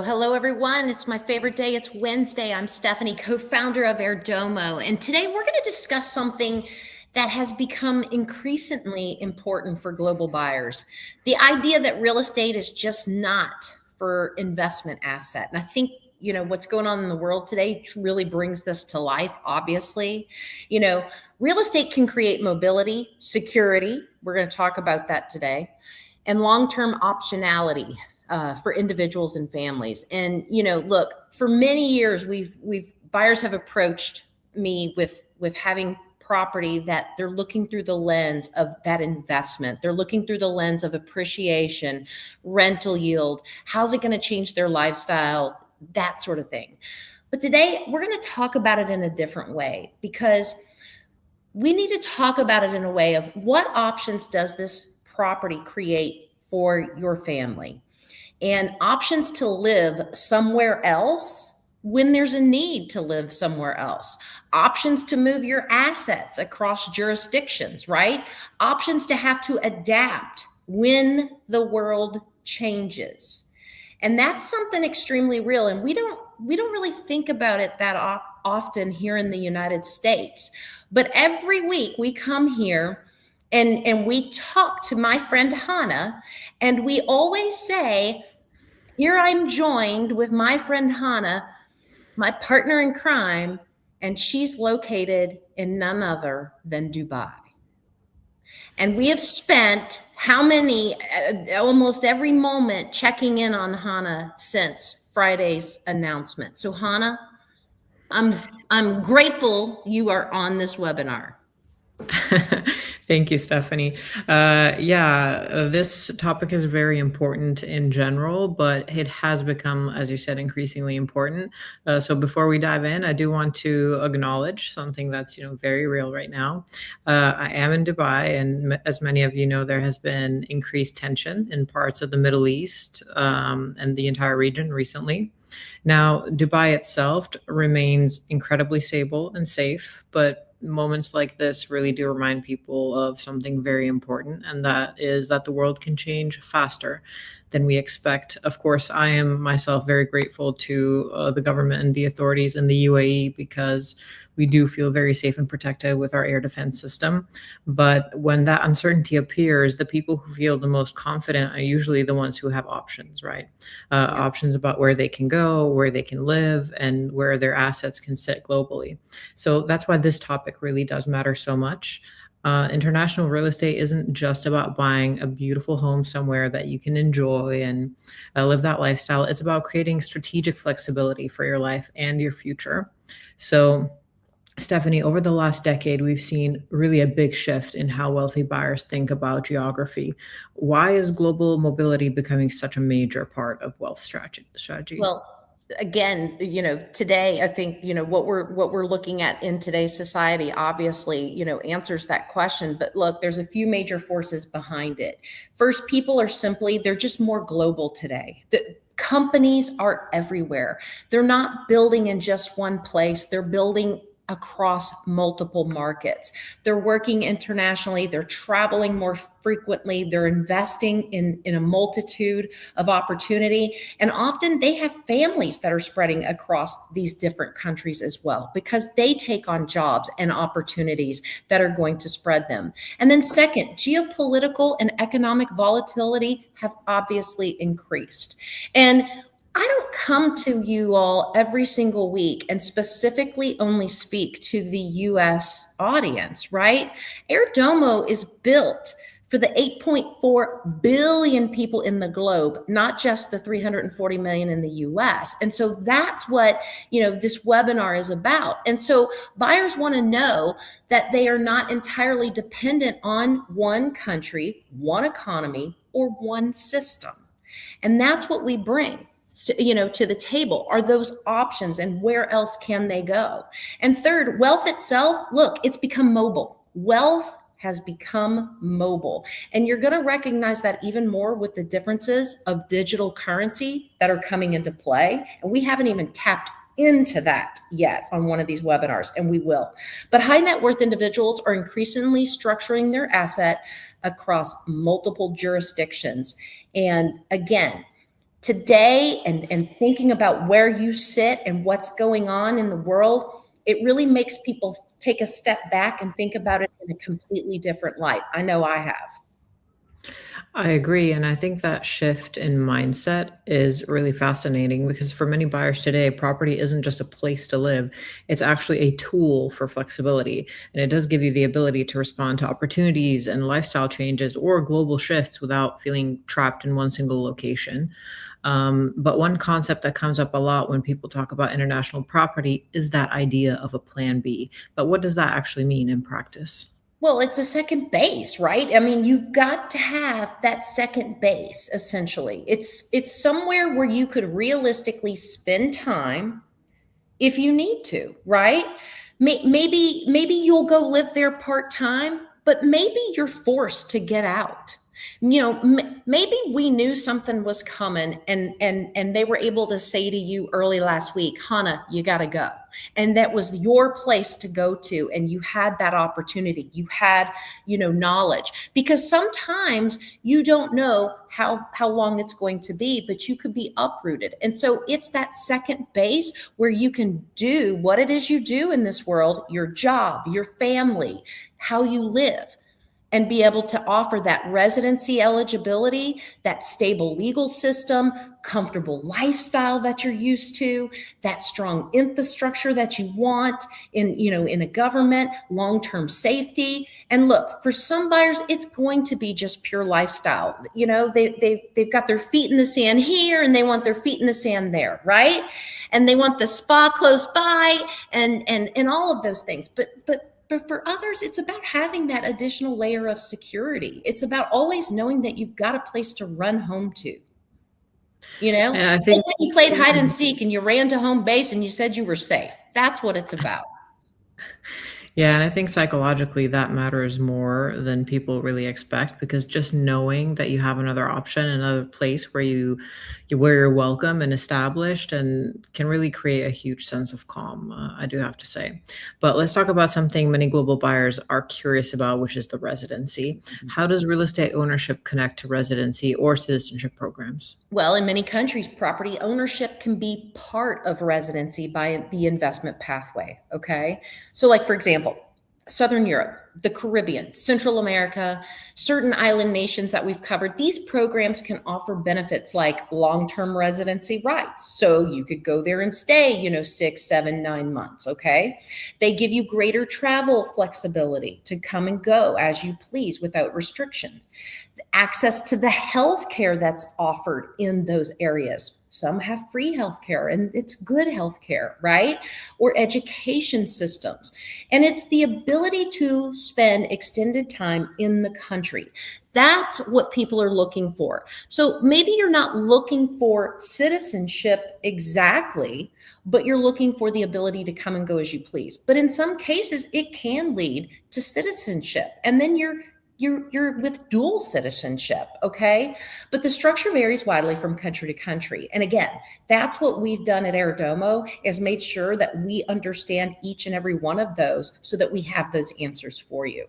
Hello, everyone. It's my favorite day. It's Wednesday. I'm Stephanie, co-founder of Airdomo. And today we're going to discuss something that has become increasingly important for global buyers. The idea that real estate is just not for investment asset. And I think, what's going on in the world today really brings this to life, obviously. Real estate can create mobility, security. We're going to talk about that today, and long-term optionality for individuals and families. And look, for many years, buyers have approached me with having property that they're looking through the lens of that investment. They're looking through the lens of appreciation, rental yield. How's it going to change their lifestyle? That sort of thing. But today we're going to talk about it in a different way, because we need to talk about it in a way of what options does this property create for your family, and options to live somewhere else when there's a need to live somewhere else, options to move your assets across jurisdictions, right? Options to have to adapt when the world changes. And that's something extremely real. And we don't really think about it that often here in the United States. But every week we come here and we talk to my friend Hannah, and we always say, here I'm joined with my friend Hannah, my partner in crime, and she's located in none other than Dubai. And we have spent almost every moment checking in on Hannah since Friday's announcement. So Hannah, I'm grateful you are on this webinar. Thank you, Stephanie. This topic is very important in general, but it has become, as you said, increasingly important. So before we dive in, I do want to acknowledge something that's very real right now. I am in Dubai, and as many of you know, there has been increased tension in parts of the Middle East and the entire region recently. Now, Dubai itself remains incredibly stable and safe, but moments like this really do remind people of something very important, and that is that the world can change faster than we expect. Of course, I am myself very grateful to the government and the authorities in the UAE, because we do feel very safe and protected with our air defense system. But when that uncertainty appears, the people who feel the most confident are usually the ones who have options, right? Options about where they can go, where they can live, and where their assets can sit globally. So that's why this topic really does matter so much. International real estate isn't just about buying a beautiful home somewhere that you can enjoy and live that lifestyle. It's about creating strategic flexibility for your life and your future. So, Stephanie, over the last decade, we've seen really a big shift in how wealthy buyers think about geography. Why is global mobility becoming such a major part of wealth strategy? Well, again, today, I think, what we're looking at in today's society, obviously, answers that question. But look, there's a few major forces behind it. First, people they're just more global today. The companies are everywhere. They're not building in just one place. They're building across multiple markets. They're working internationally. They're traveling more frequently. They're investing in a multitude of opportunity. And often they have families that are spreading across these different countries as well, because they take on jobs and opportunities that are going to spread them. And then second, geopolitical and economic volatility have obviously increased. And I don't come to you all every single week and specifically only speak to the US audience, right? Airdomo is built for the 8.4 billion people in the globe, not just the 340 million in the US. And so that's what, this webinar is about. And so buyers want to know that they are not entirely dependent on one country, one economy, or one system. And that's what we bring to the table, are those options, and where else can they go? And third, wealth itself, look, it's become mobile. Wealth has become mobile. And you're going to recognize that even more with the differences of digital currency that are coming into play. And we haven't even tapped into that yet on one of these webinars, and we will. But high net worth individuals are increasingly structuring their asset across multiple jurisdictions. And again, today, and thinking about where you sit and what's going on in the world, it really makes people take a step back and think about it in a completely different light. I know I have. I agree. And I think that shift in mindset is really fascinating because for many buyers today, property isn't just a place to live, it's actually a tool for flexibility. And it does give you the ability to respond to opportunities and lifestyle changes or global shifts without feeling trapped in one single location. But one concept that comes up a lot when people talk about international property is that idea of a plan B. But what does that actually mean in practice? Well, it's a second base, right? I mean, you've got to have that second base essentially. It's somewhere where you could realistically spend time if you need to, right? Maybe you'll go live there part-time, but maybe you're forced to get out. Maybe we knew something was coming, and they were able to say to you early last week, Hannah, you got to go. And that was your place to go to, and you had that opportunity. You had, knowledge, because sometimes you don't know how long it's going to be, but you could be uprooted. And so it's that second base where you can do what it is you do in this world, your job, your family, how you live, and be able to offer that residency eligibility, that stable legal system, comfortable lifestyle that you're used to, that strong infrastructure that you want in a government, long-term safety. And look, for some buyers, it's going to be just pure lifestyle. They've got their feet in the sand here, and they want their feet in the sand there, right? And they want the spa close by, and all of those things. But for others, it's about having that additional layer of security. It's about always knowing that you've got a place to run home to. And I It's like think when you played hide and seek and you ran to home base and you said you were safe. That's what it's about. Yeah, and I think psychologically that matters more than people really expect because just knowing that you have another option, another place where you're welcome and established and can really create a huge sense of calm, I do have to say. But let's talk about something many global buyers are curious about, which is the residency. How does real estate ownership connect to residency or citizenship programs? Well, in many countries, property ownership can be part of residency by the investment pathway. Okay. So, like, for example, Southern Europe, the Caribbean, Central America, certain island nations that we've covered, these programs can offer benefits like long-term residency rights. So you could go there and stay, 6, 7, 9 months. Okay. They give you greater travel flexibility to come and go as you please without restriction. Access to the health care that's offered in those areas. Some have free health care, and it's good health care, right? Or education systems. And it's the ability to spend extended time in the country. That's what people are looking for. So maybe you're not looking for citizenship exactly, but you're looking for the ability to come and go as you please. But in some cases, it can lead to citizenship. And then you're with dual citizenship, okay? But the structure varies widely from country to country. And again, that's what we've done at Airdomo, is made sure that we understand each and every one of those so that we have those answers for you.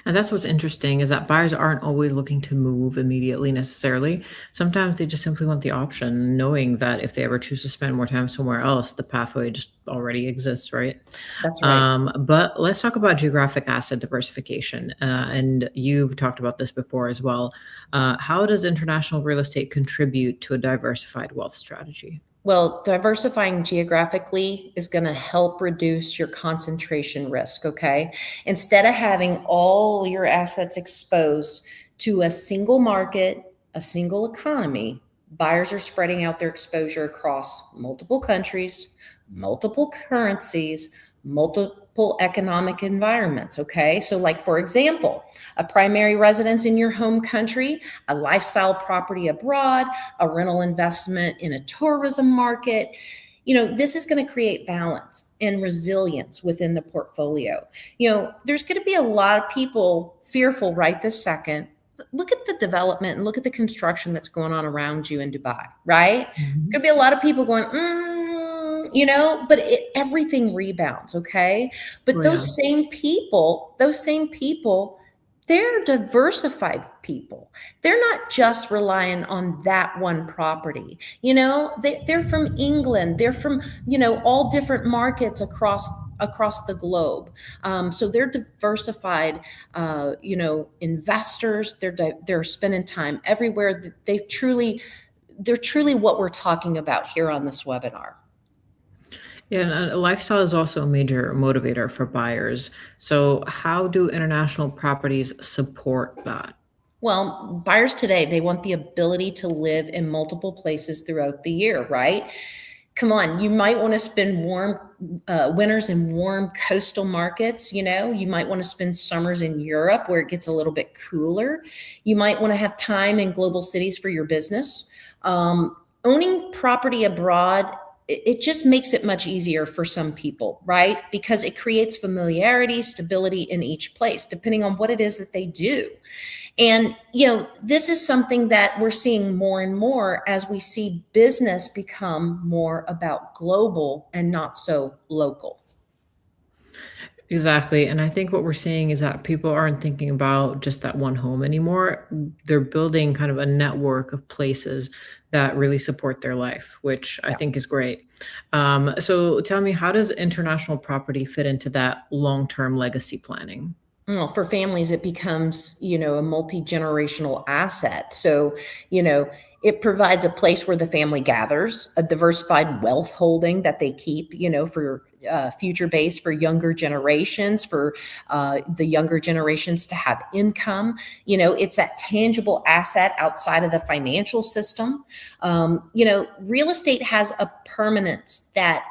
And that's what's interesting is that buyers aren't always looking to move immediately necessarily. Sometimes they just simply want the option, knowing that if they ever choose to spend more time somewhere else, the pathway just already exists, right? That's right. But let's talk about geographic asset diversification. And you've talked about this before as well. How does international real estate contribute to a diversified wealth strategy? Well, diversifying geographically is going to help reduce your concentration risk, okay? Instead of having all your assets exposed to a single market, a single economy, buyers are spreading out their exposure across multiple countries, multiple currencies, multiple multiple economic environments. Okay. So, like, for example, a primary residence in your home country, a lifestyle property abroad, a rental investment in a tourism market. This is going to create balance and resilience within the portfolio. There's going to be a lot of people fearful right this second. Look at the development and look at the construction that's going on around you in Dubai, right? There's Mhm. going to be a lot of people going, but everything rebounds, okay? But Oh, yeah. those same people, they're diversified people. They're not just relying on that one property. They're from England. They're from all different markets across the globe. So they're diversified. Investors. They're spending time everywhere. They're truly what we're talking about here on this webinar. Yeah, and lifestyle is also a major motivator for buyers. So, how do international properties support that? Well, buyers today, they want the ability to live in multiple places throughout the year, right? Come on, you might want to spend warm winters in warm coastal markets. You might want to spend summers in Europe where it gets a little bit cooler. You might want to have time in global cities for your business. Owning property abroad, it just makes it much easier for some people, right? Because it creates familiarity, stability in each place, depending on what it is that they do. And, this is something that we're seeing more and more as we see business become more about global and not so local. Exactly. And I think what we're seeing is that people aren't thinking about just that one home anymore. They're building kind of a network of places that really support their life, which I Yeah. think is great. So tell me, how does international property fit into that long-term legacy planning? Well, for families, it becomes, a multi-generational asset. So, you know, it provides a place where the family gathers, a diversified wealth holding that they keep, for future base for younger generations, for the younger generations to have income. It's that tangible asset outside of the financial system. Real estate has a permanence that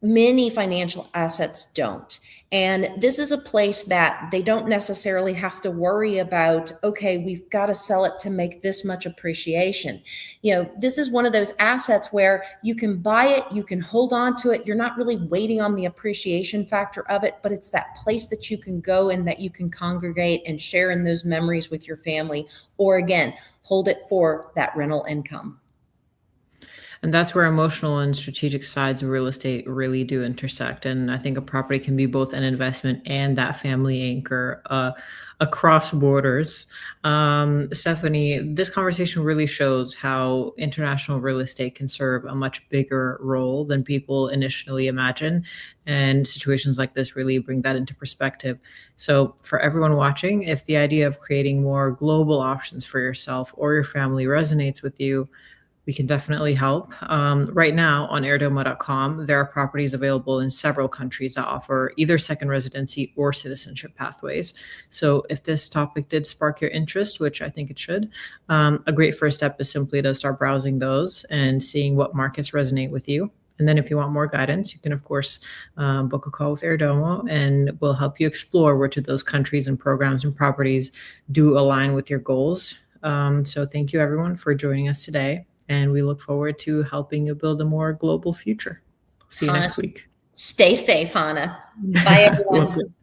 many financial assets don't. And this is a place that they don't necessarily have to worry about, okay, we've got to sell it to make this much appreciation. This is one of those assets where you can buy it, you can hold on to it. You're not really waiting on the appreciation factor of it, but it's that place that you can go and that you can congregate and share in those memories with your family, or again, hold it for that rental income. And that's where emotional and strategic sides of real estate really do intersect. And I think a property can be both an investment and that family anchor across borders. Stephanie, this conversation really shows how international real estate can serve a much bigger role than people initially imagine. And situations like this really bring that into perspective. So, for everyone watching, if the idea of creating more global options for yourself or your family resonates with you, we can definitely help. Right now on airdomo.com, there are properties available in several countries that offer either second residency or citizenship pathways. So if this topic did spark your interest, which I think it should, a great first step is simply to start browsing those and seeing what markets resonate with you. And then if you want more guidance, you can, of course, book a call with Airdomo and we'll help you explore which of those countries and programs and properties do align with your goals. So thank you, everyone, for joining us today. And we look forward to helping you build a more global future. See you Hannah, next week. stay safe, Hannah. Bye, Will everyone. do.